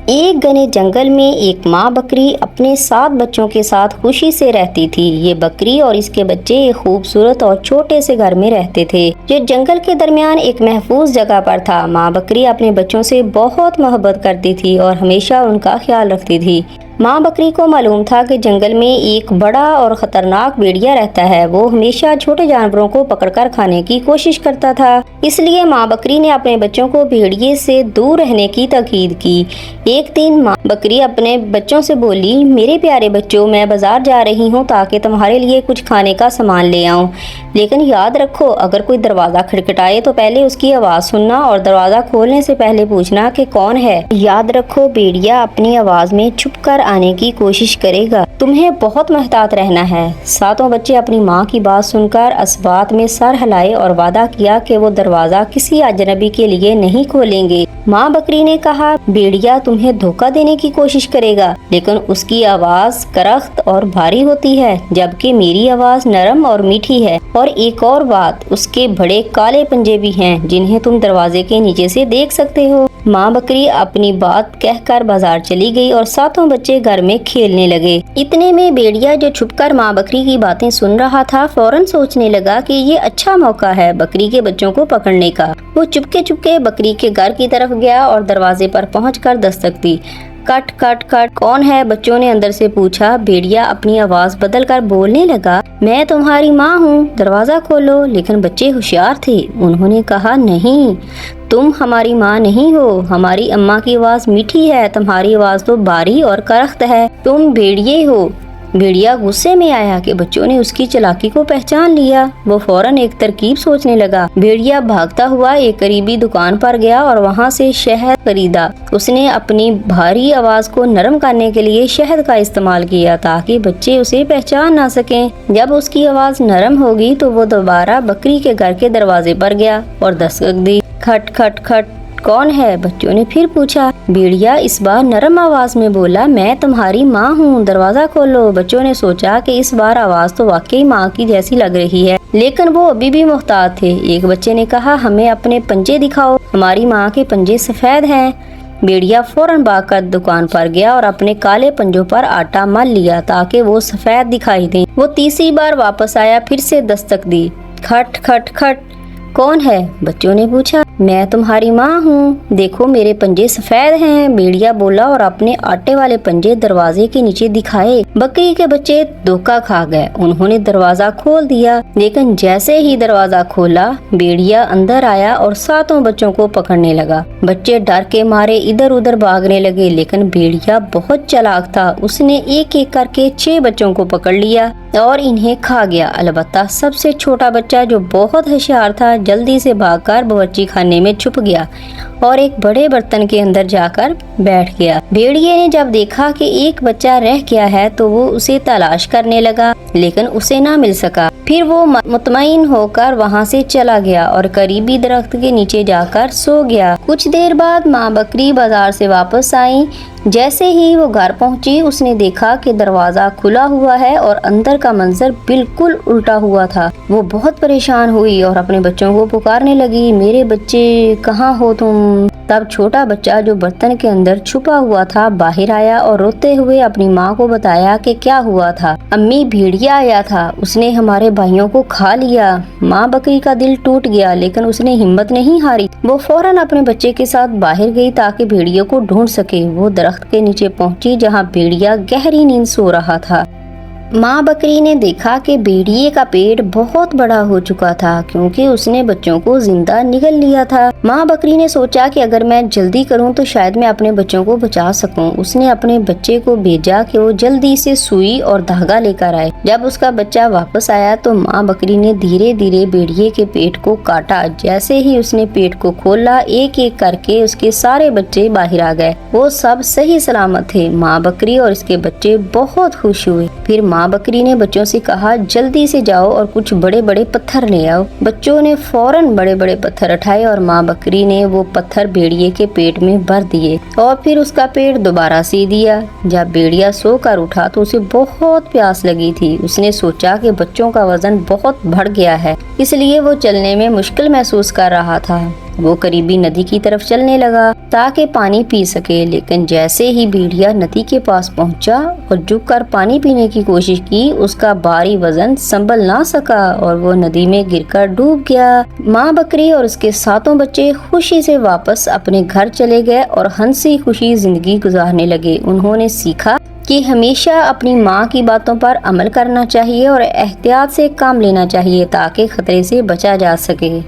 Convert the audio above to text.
ایک گھنے جنگل میں ایک ماں بکری اپنے 7 بچوں کے ساتھ خوشی سے رہتی تھی۔ یہ بکری اور اس کے بچے ایک خوبصورت اور چھوٹے سے گھر میں رہتے تھے جو جنگل کے درمیان ایک محفوظ جگہ پر تھا۔ ماں بکری اپنے بچوں سے بہت محبت کرتی تھی اور ہمیشہ ان کا خیال رکھتی تھی۔ ماں بکری کو معلوم تھا کہ جنگل میں ایک بڑا اور خطرناک بھیڑیا رہتا ہے۔ وہ ہمیشہ چھوٹے جانوروں کو پکڑ کر کھانے کی کوشش کرتا تھا، اس لیے ماں بکری نے اپنے بچوں کو بھیڑیے سے دور رہنے کی تاکید کی۔ ایک دن ماں بکری اپنے بچوں سے بولی، میرے پیارے بچوں، میں بازار جا رہی ہوں تاکہ تمہارے لیے کچھ کھانے کا سامان لے آؤں، لیکن یاد رکھو اگر کوئی دروازہ کھٹکھٹائے تو پہلے اس کی آواز سننا اور دروازہ کھولنے سے پہلے پوچھنا کہ کون ہے۔ یاد رکھو بھیڑیا اپنی آواز میں چھپ کر آنے کی کوشش کرے گا، تمہیں بہت محتاط رہنا ہے۔ 7 بچے اپنی ماں کی بات سن کر اس بات میں سر ہلائے اور وعدہ کیا کہ وہ دروازہ کسی اجنبی کے لیے نہیں کھولیں گے۔ ماں بکری نے کہا، بھیڑیا تمہیں دھوکہ دینے کی کوشش کرے گا، لیکن اس کی آواز کرخت اور بھاری ہوتی ہے، جبکہ میری آواز نرم اور میٹھی ہے۔ اور ایک اور بات، اس کے بڑے کالے پنجے بھی ہیں جنہیں تم دروازے کے نیچے سے دیکھ سکتے ہو۔ ماں بکری اپنی بات کہہ کر بازار چلی گئی اور 7 بچے گھر میں کھیلنے لگے۔ اتنے میں بھیڑیا جو چھپ کر ماں بکری کی باتیں سن رہا تھا فوراً سوچنے لگا کہ یہ اچھا موقع ہے بکری کے بچوں کو پکڑنے کا۔ وہ چپکے بکری کے گھر کی طرف گیا اور دروازے پر پہنچ کر دستک دی۔ کٹ کٹ کٹ، کون ہے؟ بچوں نے اندر سے پوچھا۔ بھیڑیا اپنی آواز بدل کر بولنے لگا، میں تمہاری ماں ہوں، دروازہ کھولو۔ لیکن بچے ہوشیار تھے، انہوں نے کہا، نہیں، تم ہماری ماں نہیں ہو، ہماری اماں کی آواز میٹھی ہے، تمہاری آواز تو بھاری اور کرخت ہے، تم بھیڑیے ہو۔ بھیڑیا غصے میں آیا کہ بچوں نے اس کی چالاکی کو پہچان لیا۔ وہ فوراً ایک ترکیب سوچنے لگا۔ بھیڑیا بھاگتا ہوا ایک قریبی دکان پر گیا اور وہاں سے شہد خریدا۔ اس نے اپنی بھاری آواز کو نرم کرنے کے لیے شہد کا استعمال کیا تاکہ بچے اسے پہچان نہ سکیں۔ جب اس کی آواز نرم ہوگی تو وہ دوبارہ بکری کے گھر کے دروازے پر گیا اور دستک دی۔ کھٹ کھٹ کھٹ، کون ہے؟ بچوں نے پھر پوچھا۔ بھیڑیا اس بار نرم آواز میں بولا، میں تمہاری ماں ہوں، دروازہ کھولو۔ بچوں نے سوچا کہ اس بار آواز تو واقعی ماں کی جیسی لگ رہی ہے، لیکن وہ ابھی بھی محتاط تھے۔ ایک بچے نے کہا، ہمیں اپنے پنجے دکھاؤ، ہماری ماں کے پنجے سفید ہیں۔ بھیڑیا فوراً بھاگ کر دکان پر گیا اور اپنے کالے پنجوں پر آٹا مل لیا تاکہ وہ سفید دکھائی دیں۔ وہ تیسری بار واپس آیا، پھر سے دستک دی۔ کھٹ کھٹ کھٹ، کون ہے؟ بچوں نے پوچھا۔ میں تمہاری ماں ہوں، دیکھو میرے پنجے سفید ہیں، بھیڑیا بولا اور اپنے آٹے والے پنجے دروازے کے نیچے دکھائے۔ بکری کے بچے دھوکہ کھا گئے، انہوں نے دروازہ کھول دیا، لیکن جیسے ہی دروازہ کھولا بھیڑیا اندر آیا اور 7 بچوں کو پکڑنے لگا۔ بچے ڈر کے مارے ادھر ادھر بھاگنے لگے، لیکن بھیڑیا بہت چالاک تھا، اس نے ایک ایک کر کے 6 بچوں کو پکڑ لیا اور انہیں کھا گیا۔ البتہ سب سے چھوٹا بچہ جو بہت ہوشیار تھا جلدی سے بھاگ کر باورچی خانے میں چھپ گیا اور ایک بڑے برتن کے اندر جا کر بیٹھ گیا۔ بھیڑیے نے جب دیکھا کہ ایک بچہ رہ گیا ہے تو وہ اسے تلاش کرنے لگا، لیکن اسے نہ مل سکا۔ پھر وہ مطمئن ہو کر وہاں سے چلا گیا اور قریبی درخت کے نیچے جا کر سو گیا۔ کچھ دیر بعد ماں بکری بازار سے واپس آئی۔ جیسے ہی وہ گھر پہنچی اس نے دیکھا کہ دروازہ کھلا ہوا ہے اور اندر کا منظر بالکل الٹا ہوا تھا۔ وہ بہت پریشان ہوئی اور اپنے بچوں کو پکارنے لگی، میرے بچے کہاں ہو تم؟ تب چھوٹا بچہ جو برتن کے اندر چھپا ہوا تھا باہر آیا اور روتے ہوئے اپنی ماں کو بتایا کہ کیا ہوا تھا۔ امی، بھیڑیا آیا تھا، اس نے ہمارے بھائیوں کو کھا لیا۔ ماں بکری کا دل ٹوٹ گیا، لیکن اس نے ہمت نہیں ہاری۔ وہ فوراً اپنے بچے کے ساتھ باہر گئی تاکہ بھیڑیے کو ڈھونڈ سکے۔ وہ درخت کے نیچے پہنچی جہاں بھیڑیا گہری نیند سو رہا تھا۔ ماں بکری نے دیکھا کہ بھیڑیے کا پیٹ بہت بڑا ہو چکا تھا کیونکہ اس نے بچوں کو زندہ نگل لیا تھا۔ ماں بکری نے سوچا کہ اگر میں جلدی کروں تو شاید میں اپنے بچوں کو بچا سکوں۔ اس نے اپنے بچے کو بھیجا کہ وہ جلدی سے سوئی اور دھاگا لے کر آئے۔ جب اس کا بچہ واپس آیا تو ماں بکری نے دھیرے دھیرے بھیڑیے کے پیٹ کو کاٹا۔ جیسے ہی اس نے پیٹ کو کھولا ایک ایک کر کے اس کے سارے بچے باہر آ گئے۔ وہ سب صحیح سلامت تھے۔ ماں بکری اور اس کے بچے بہت خوش ہوئے۔ پھر ماں بکری نے بچوں سے کہا، جلدی سے جاؤ اور کچھ بڑے بڑے پتھر لے آؤ۔ بچوں نے فوراً بڑے بڑے پتھر اٹھائے اور ماں بکری نے وہ پتھر بھیڑیے کے پیٹ میں بھر دیے اور پھر اس کا پیٹ دوبارہ سی دیا۔ جب بھیڑیا سو کر اٹھا تو اسے بہت پیاس لگی تھی۔ اس نے سوچا کہ بچوں کا وزن بہت بڑھ گیا ہے، اس لیے وہ چلنے میں مشکل محسوس کر رہا تھا۔ وہ قریبی ندی کی طرف چلنے لگا تاکہ پانی پی سکے، لیکن جیسے ہی بھیڑیا ندی کے پاس پہنچا اور جھک کر پانی پینے کی کوشش کی، اس کا بھاری وزن سنبھل نہ سکا اور وہ ندی میں گر کر ڈوب گیا۔ ماں بکری اور اس کے 7 بچے خوشی سے واپس اپنے گھر چلے گئے اور ہنسی خوشی زندگی گزارنے لگے۔ انہوں نے سیکھا کہ ہمیشہ اپنی ماں کی باتوں پر عمل کرنا چاہیے اور احتیاط سے کام لینا چاہیے تاکہ خطرے سے بچا جا سکے۔